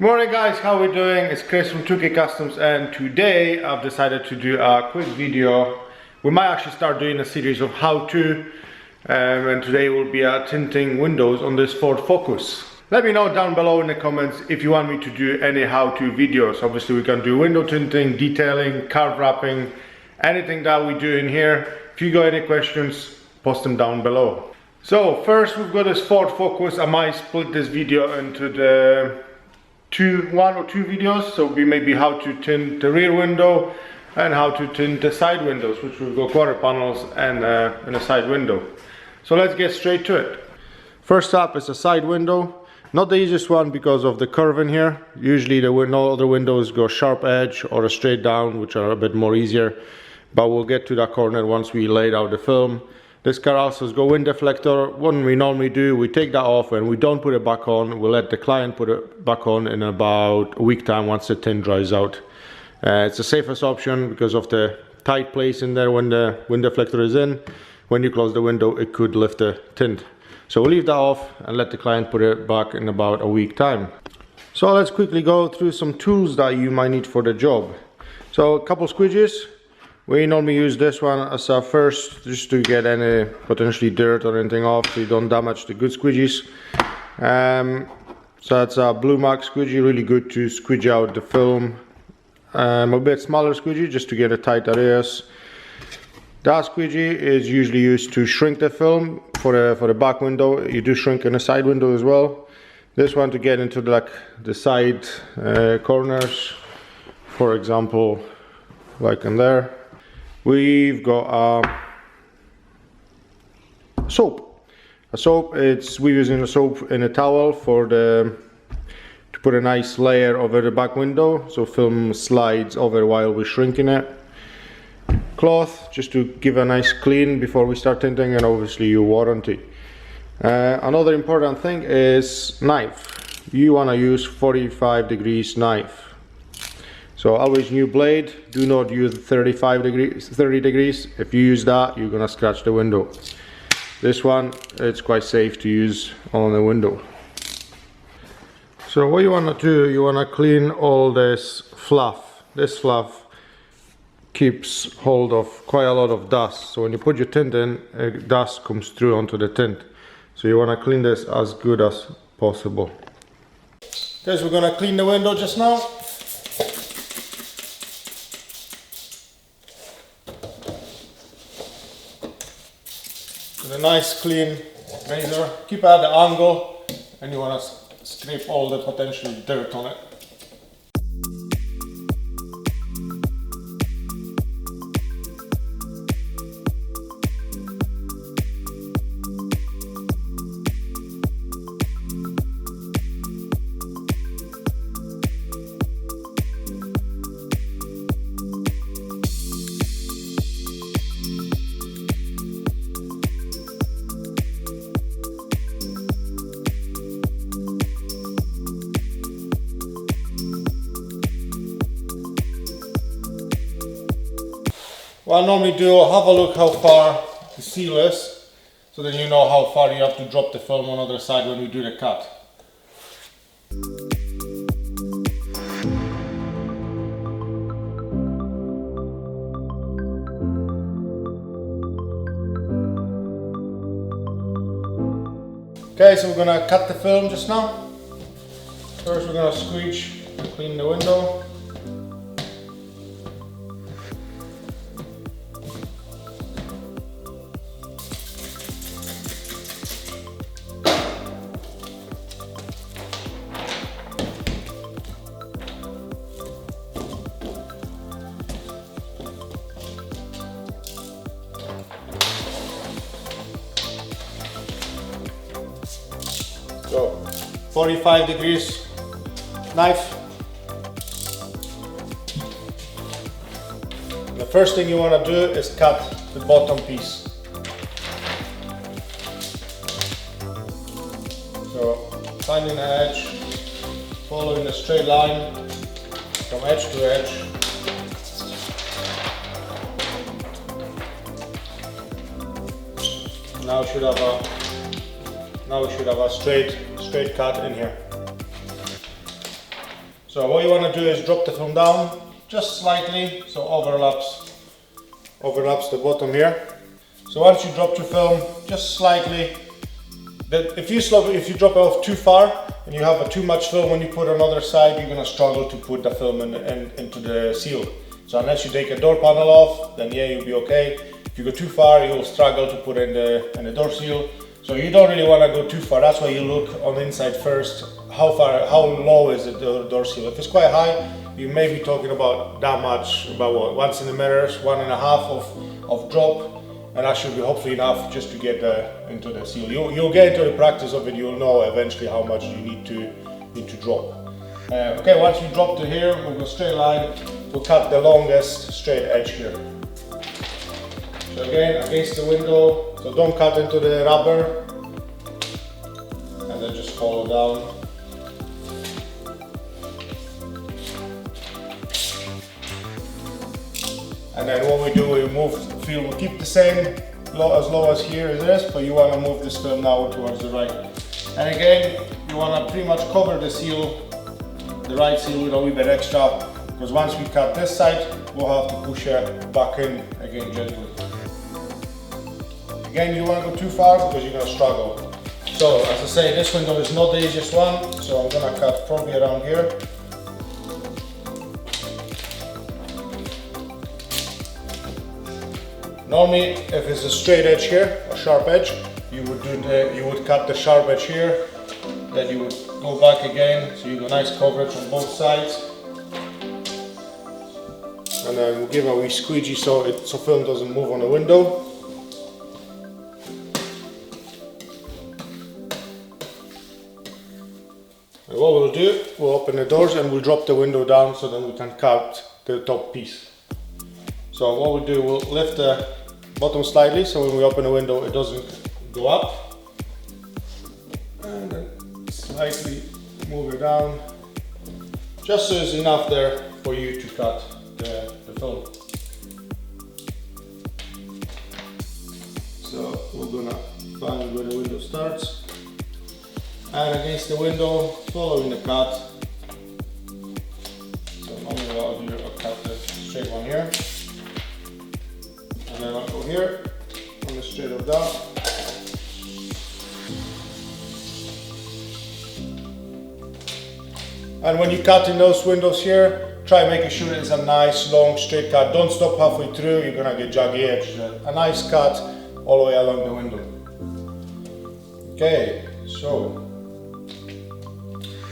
Morning guys, how we doing? It's Chris from 2K Customs, and today I've decided to do a quick video. We might actually start doing a series of how-to, and today will be tinting windows on this Ford Focus. Let me know down below in the comments if you want me to do any how-to videos. Obviously we can do window tinting, detailing, card wrapping, anything that we do in here. If you got any questions, post them down below. So first we've got this Ford Focus. I might split this video into the one or two videos, so we maybe how to tint the rear window and how to tint the side windows, which will go quarter panels and a side window. So let's get straight to it. First up is a side window. Not the easiest one because of the curve in here. Usually no other windows go sharp edge or a straight down, which are a bit more easier, but we'll get to that corner once we laid out the film. This car also has got wind deflector. What we normally do, we take that off and we don't put it back on. We'll let the client put it back on in about a week time once the tint dries out. It's the safest option because of the tight place in there when the wind deflector is in. When you close the window, it could lift the tint. So we'll leave that off and let the client put it back in about a week time. So let's quickly go through some tools that you might need for the job. So a couple squeegees. We normally use this one as our first, just to get any potentially dirt or anything off so you don't damage the good squeegees. So that's a Blue Max squeegee, really good to squeegee out the film. A bit smaller squeegee just to get the tight areas. That squeegee is usually used to shrink the film for the back window. You do shrink in the side window as well. This one to get into the side corners, for example, like in there. We've got a soap. We're using a soap in a towel to put a nice layer over the back window so film slides over while we're shrinking it. Cloth, just to give a nice clean before we start tinting, and obviously your warranty. Another important thing is knife. You want to use 45 degrees knife. So always new blade, do not use 30 degrees. If you use that, you're gonna scratch the window. This one, it's quite safe to use on the window. So what you wanna do, you wanna clean all this fluff. This fluff keeps hold of quite a lot of dust. So when you put your tint in, dust comes through onto the tint. So you wanna clean this as good as possible. Guys, we're gonna clean the window just now. With a nice clean razor, keep it at the angle, and you want to scrape all the potential dirt on it. What I normally do, I'll have a look how far the seal is, so then you know how far you have to drop the film on the other side when we do the cut. Okay, so we're gonna cut the film just now. First we're gonna squeege and clean the window. So 45 degrees knife. The first thing you want to do is cut the bottom piece. So finding the edge, following a straight line from edge to edge. Now we should have a straight cut in here. So what you want to do is drop the film down just slightly, so overlaps the bottom here. So once you drop your film just slightly, if you drop it off too far and you have too much film when you put on the other side, you're gonna struggle to put the film into the seal. So unless you take a door panel off, then yeah, you'll be okay. If you go too far, you'll struggle to put in the door seal. So you don't really want to go too far. That's why you look on the inside first. How low is the door seal? If it's quite high, you may be talking about that much, about what, 1 centimeter, 1.5 of drop, and that should be hopefully enough just to get into the seal. You'll get into the practice of it. You'll know eventually how much you need to drop. Okay, once you drop to here, we'll go straight line. We'll cut the longest straight edge here. So again, against the window, so don't cut into the rubber, and then just follow down. And then what we do, we move the film, we'll keep the same as low as here as this, but you want to move this film now towards the right. And again, you want to pretty much cover the seal, the right seal, with a wee bit extra, because once we cut this side, we'll have to push it back in again gently. Again, you don't want to go too far because you're going to struggle. So as I say, this window is not the easiest one, so I'm going to cut probably around here. Normally, if it's a straight edge here, a sharp edge, you would cut the sharp edge here, then you would go back again, so you got nice coverage on both sides. And then we'll give a wee squeegee so film doesn't move on the window. And what we'll do, we'll open the doors and we'll drop the window down so then we can cut the top piece. So what we'll do, we'll lift the bottom slightly so when we open the window it doesn't go up. And then slightly move it down, just so there's enough there for you to cut the film. So we're gonna find where the window starts, and against the window, following the cut. So normally what I'll do, I'll cut the straight one here, and then I'll go here on the straight of that. And when you cut in those windows here, try making sure it's a nice long straight cut. Don't stop halfway through, you're gonna get jaggy edge. A nice cut all the way along the window. Okay, so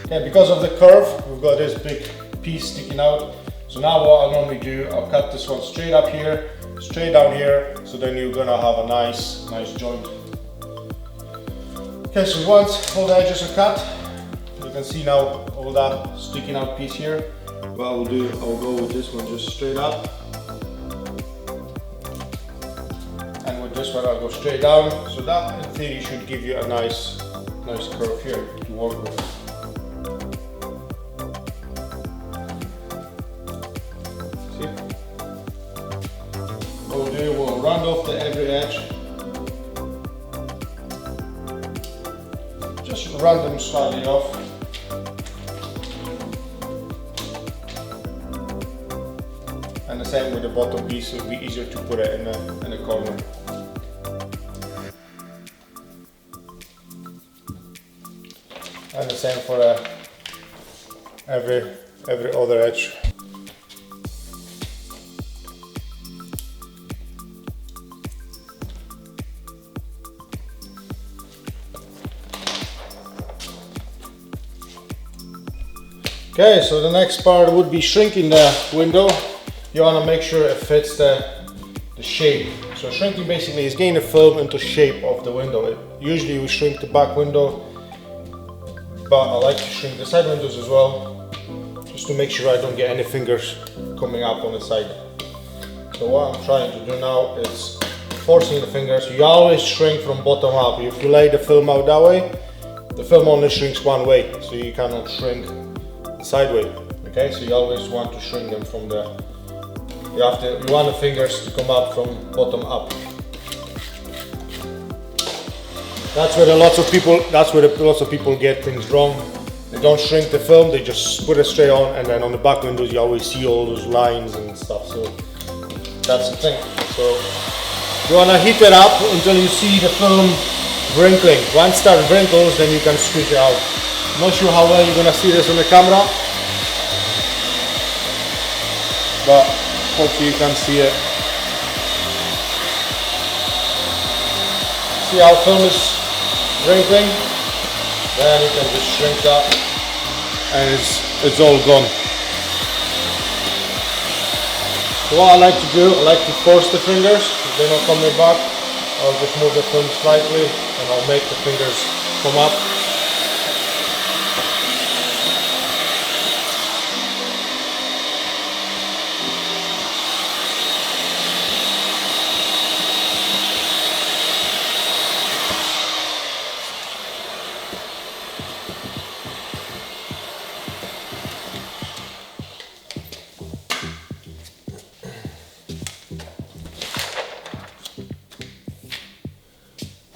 because of the curve, we've got this big piece sticking out. So now what I'll normally do, I'll cut this one straight up here, straight down here, so then you're gonna have a nice joint. Okay, so once all the edges are cut, you can see now all that sticking out piece here. What I'll do, I'll go with this one just straight up, and with this one I'll go straight down. So that in theory should give you a nice curve here to work with. See? What we'll do, we'll round off every edge. Just round them slightly off. And the same with the bottom piece, it'll be easier to put it in the corner. And the same for every other edge. Okay, so the next part would be shrinking the window. You want to make sure it fits the shape. So shrinking basically is getting the film into shape of the window. Usually we shrink the back window, but I like to shrink the side windows as well, just to make sure I don't get any fingers coming up on the side. So what I'm trying to do now is forcing the fingers. You always shrink from bottom up. If you lay the film out that way, the film only shrinks one way, so you cannot shrink the sideways. Okay, so you always want to shrink them from the. You want the fingers to come up from bottom up. That's where lots of people get things wrong. They don't shrink the film, they just put it straight on, and then on the back windows you always see all those lines and stuff, so that's the thing. So you want to heat it up until you see the film wrinkling. Once it starts wrinkles, then you can squeeze it out. I'm not sure how well you're going to see this on the camera, but hopefully you can see it. See how film is wrinkling? Then you can just shrink that and it's all gone. So what I like to do, I like to force the fingers. If they're not coming back, I'll just move the film slightly and I'll make the fingers come up.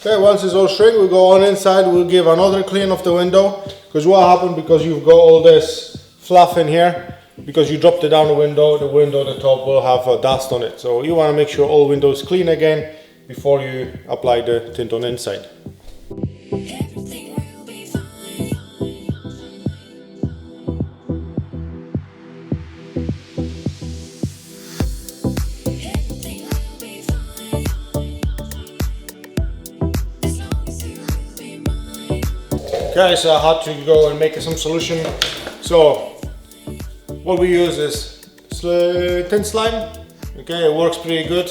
Okay, once it's all shrink, we go on inside, we'll give another clean of the window, because what happened, because you've got all this fluff in here, because you dropped it down the window at the top will have dust on it. So you want to make sure all windows clean again before you apply the tint on the inside. Okay, so I had to go and make some solution. So what we use is tint slime. Okay, it works pretty good.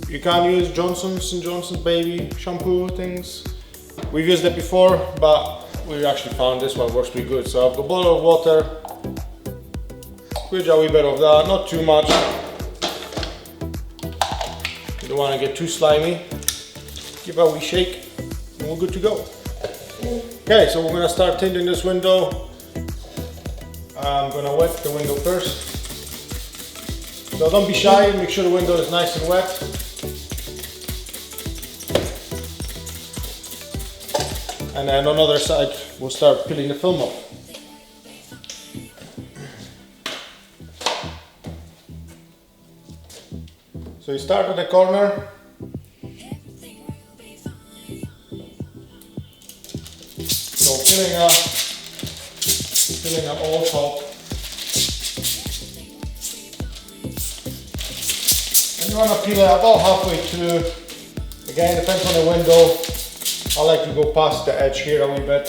You can use Johnson's & Johnson's baby shampoo things. We've used it before, but we actually found this one works pretty good. So I've got a bottle of water, squeeze a wee bit of that, not too much. You don't want to get too slimy. Give it a wee shake. And we're good to go. Okay, so we're going to start tinting this window. I'm going to wet the window first. So don't be shy, make sure the window is nice and wet. And then on the other side, we'll start peeling the film off. So you start at the corner. So filling up all top. And you want to peel it about halfway through. Again, depends on the window. I like to go past the edge here a wee bit.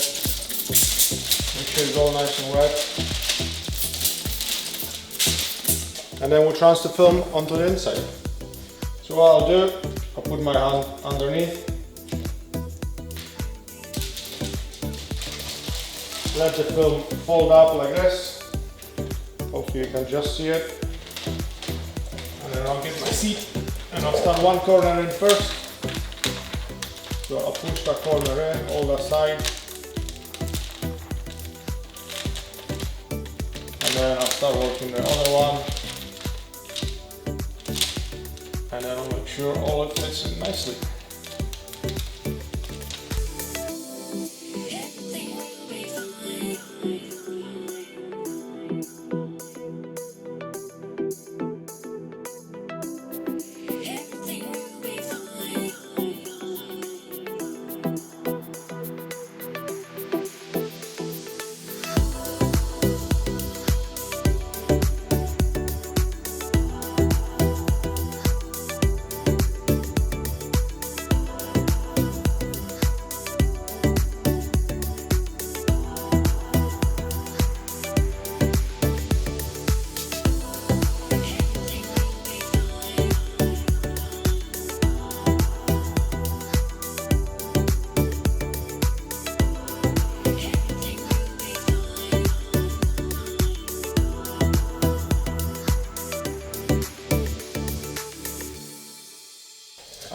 Make sure it's all nice and wet. And then we'll transfer the film onto the inside. So what I'll do, I'll put my hand underneath. Let the film fold up like this. Hopefully you can just see it. And then I'll get my seat and I'll start one corner in first. So I'll push that corner in, all that side. And then I'll start working the other one. And then I'll make sure all it fits in nicely.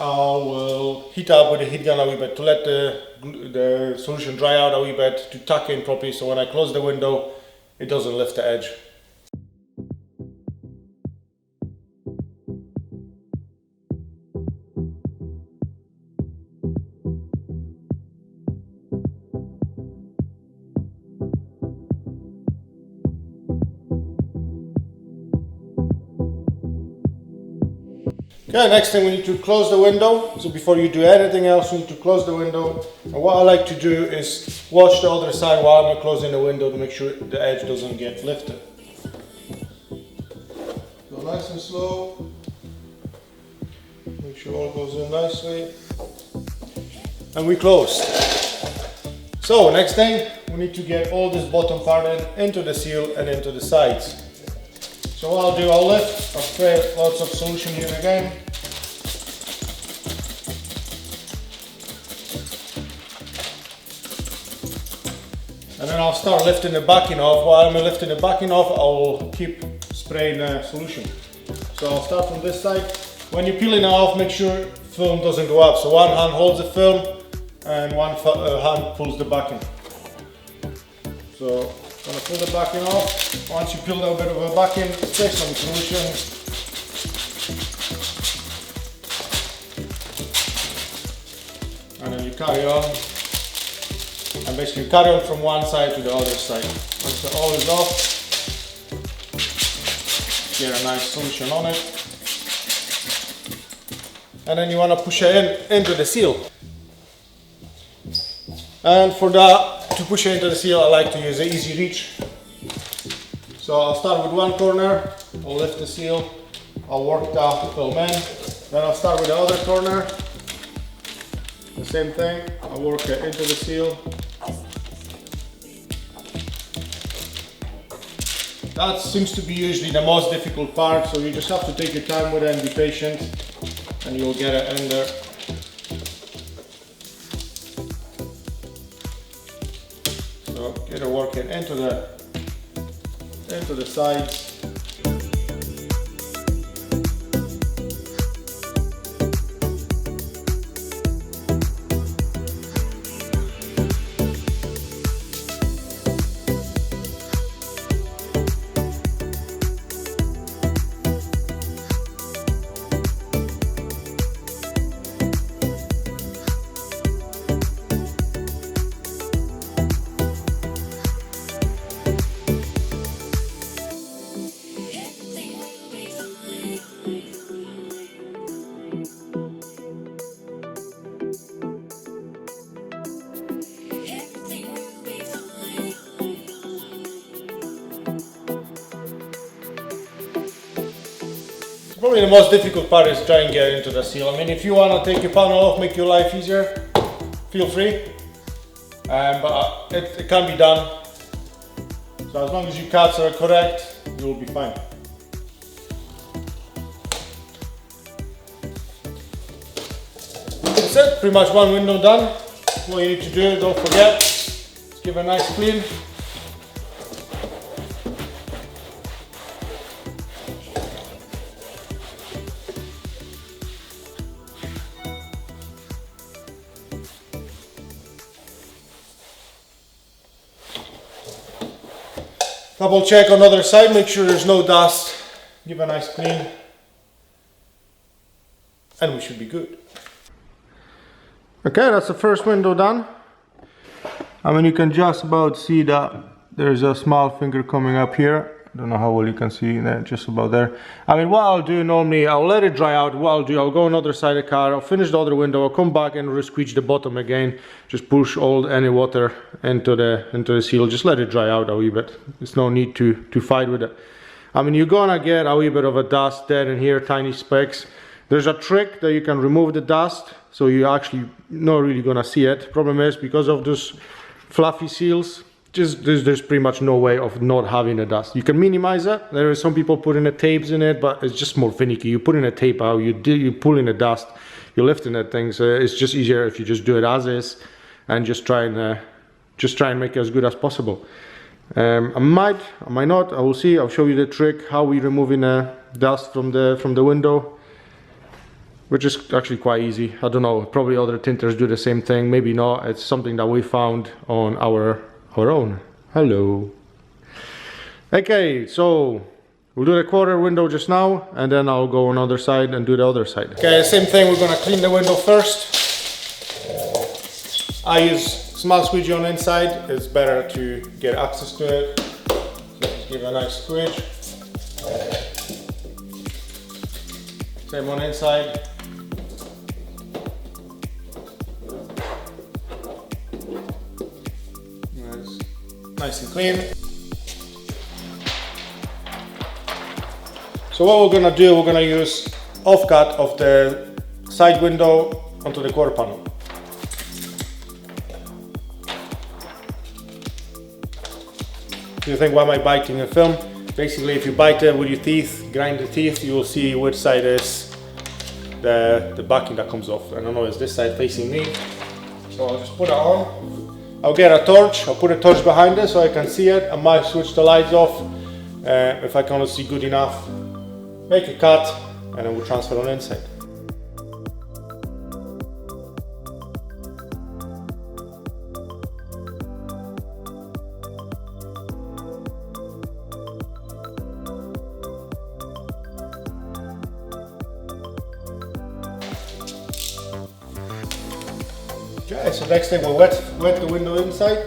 I will heat up with the heat gun a wee bit to let the solution dry out a wee bit to tuck in properly, so when I close the window it doesn't lift the edge. Okay, next thing we need to close the window. So before you do anything else, you need to close the window. And what I like to do is watch the other side while I'm closing the window to make sure the edge doesn't get lifted. Go nice and slow. Make sure all goes in nicely. And we close. So next thing, we need to get all this bottom part into the seal and into the sides. So what I'll do, I'll spray lots of solution here again. And then I'll start lifting the backing off. While I'm lifting the backing off, I'll keep spraying the solution. So I'll start from this side. When you're peeling it off, make sure film doesn't go up. So one hand holds the film and one hand pulls the backing. So I'm going to pull the backing off. Once you peel a bit of a backing, spray some solution. And then you carry on. And basically carry on from one side to the other side. Once the oil is off, get a nice solution on it. And then you want to push it into the seal. And for that, to push it into the seal, I like to use an easy reach. So I'll start with one corner, I'll lift the seal, I'll work that film in. Then I'll start with the other corner. The same thing, I'll work it into the seal. That seems to be usually the most difficult part, so you just have to take your time with it and be patient, and you'll get it in there. So get it working into the sides. Probably the most difficult part is trying to get into the seal. I mean, if you want to take your panel off, make your life easier, feel free. But it can be done. So as long as your cuts are correct, you'll be fine. That's it, pretty much one window done. What you need to do, don't forget, is give a nice clean. Double check on the other side, make sure there's no dust, give a nice clean, and we should be good. Okay, that's the first window done. I mean, you can just about see that there's a small finger coming up here. I don't know how well you can see that, just about there. I mean, what I'll do normally, I'll let it dry out. What I'll do, I'll go on the other side of the car, I'll finish the other window, I'll come back and re-squeeze the bottom again. Just push any water into the seal, just let it dry out a wee bit. There's no need to fight with it. I mean, you're gonna get a wee bit of a dust there and here, tiny specks. There's a trick that you can remove the dust, so you're actually not really gonna see it. Problem is, because of those fluffy seals, there's pretty much no way of not having the dust. You can minimize it. There are some people putting the tapes in it, but it's just more finicky. You put in a tape out, you pull in the dust, you're lifting that thing. So it's just easier if you just do it as is, and just try and make it as good as possible. I might not. I will see. I'll show you the trick how we removing dust from the window, which is actually quite easy. I don't know. Probably other tinters do the same thing. Maybe not. It's something that we found on our own. Hello. Okay, so we'll do the quarter window just now, and then I'll go on the other side and do the other side. Okay, same thing. We're gonna clean the window first. I use small squeegee on the inside. It's better to get access to it. So just give a nice squeege. Same on inside. Nice and clean. So what we're gonna do, we're gonna use offcut of the side window onto the quarter panel. Do you think, why am I biting a film? Basically, if you bite it with your teeth, grind the teeth, you will see which side is the backing that comes off. I don't know, is this side facing me? So I'll just put it on. I'll get a torch, I'll put a torch behind it so I can see it. I might switch the lights off if I cannot see good enough. Make a cut and then we'll transfer on the inside. Okay, so next thing we'll wet the window inside.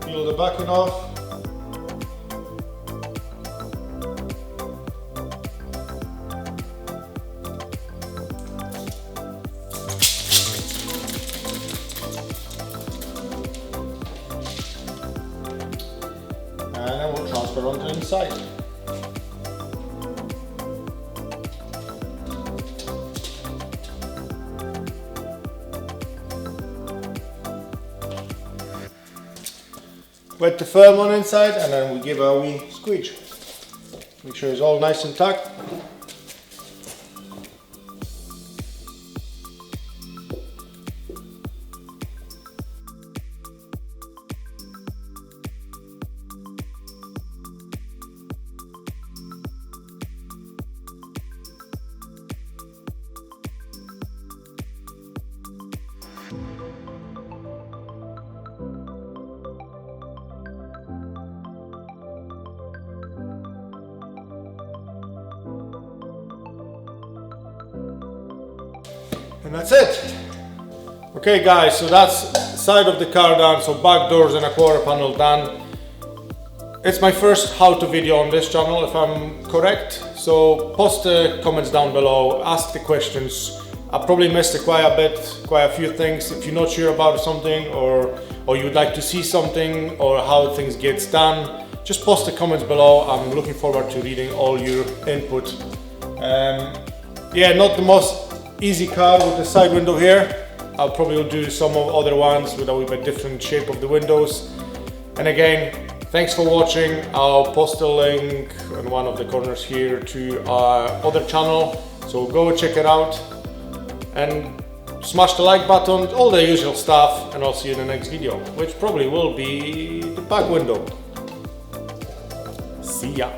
Peel the backing off. And then we'll transfer onto the inside. Wet the film on inside and then we give a wee squeege. Make sure it's all nice and tight. And that's it. Okay guys, so that's side of the car done, so back doors and a quarter panel done. It's my first how-to video on this channel, if I'm correct. So post the comments down below, ask the questions. I probably missed quite a few things. If you're not sure about something or you'd like to see something or how things gets done, just post the comments below. I'm looking forward to reading all your input. Yeah, not the most easy car with the side window here. I'll probably do some of other ones with a wee bit different shape of the windows. And again, thanks for watching. I'll post a link in one of the corners here to our other channel, so go check it out and smash the like button, all the usual stuff, and I'll see you in the next video, which probably will be the back window. See ya.